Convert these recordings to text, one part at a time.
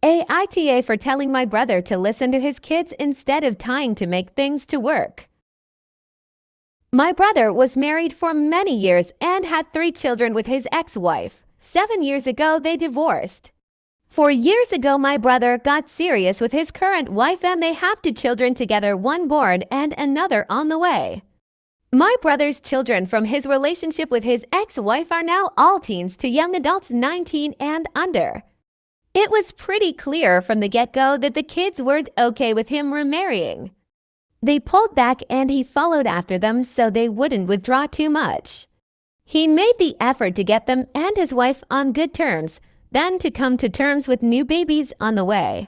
AITA for telling my brother to listen to his kids instead of trying to make things to work. My brother was married for many years and had 3 children with his ex-wife. 7 years ago, they divorced. 4 years ago, my brother got serious with his current wife and they have 2 children together, one born and another on the way. My brother's children from his relationship with his ex-wife are now all teens to young adults 19 and under. It was pretty clear from the get-go that the kids weren't okay with him remarrying. They pulled back and he followed after them so they wouldn't withdraw too much. He made the effort to get them and his wife on good terms, then to come to terms with new babies on the way.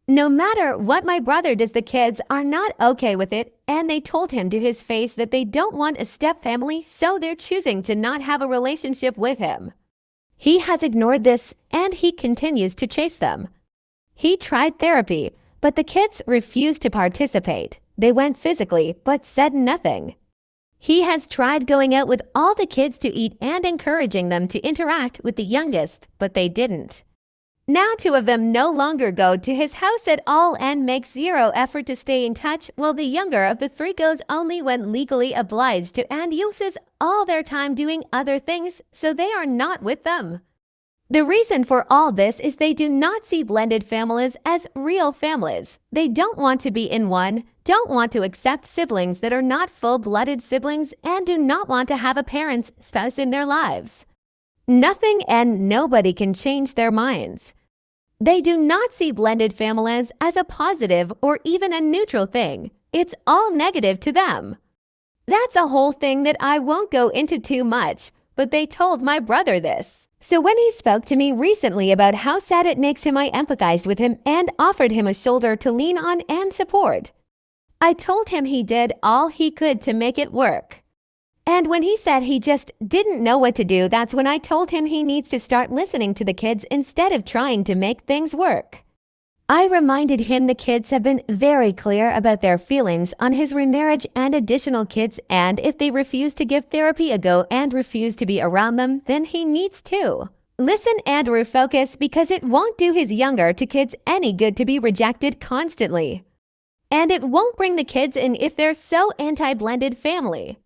No matter what my brother does, the kids are not okay with it, and they told him to his face that they don't want a step-family, so they're choosing to not have a relationship with him. He has ignored this, and he continues to chase them. He tried therapy, but the kids refused to participate. They went physically, but said nothing. He has tried going out with all the kids to eat and encouraging them to interact with the youngest, but they didn't. Now 2 of them no longer go to his house at all and make 0 effort to stay in touch, while the younger of the 3 goes only when legally obliged to and uses all their time doing other things, so they are not with them. The reason for all this is they do not see blended families as real families. They don't want to be in one, don't want to accept siblings that are not full-blooded siblings, and do not want to have a parent's spouse in their lives. Nothing and nobody can change their minds. They do not see blended families as a positive or even a neutral thing. It's all negative to them. That's a whole thing that I won't go into too much, but they told my brother this. So when he spoke to me recently about how sad it makes him, I empathized with him and offered him a shoulder to lean on and support. I told him he did all he could to make it work. And when he said he just didn't know what to do, that's when I told him he needs to start listening to the kids instead of trying to make things work. I reminded him the kids have been very clear about their feelings on his remarriage and additional kids, and if they refuse to give therapy a go and refuse to be around them, then he needs to listen and refocus, because it won't do his younger 2 kids any good to be rejected constantly. And it won't bring the kids in if they're so anti-blended family.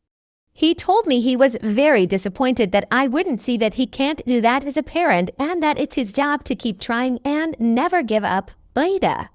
He told me he was very disappointed that I wouldn't see that he can't do that as a parent and that it's his job to keep trying and never give up. AITA.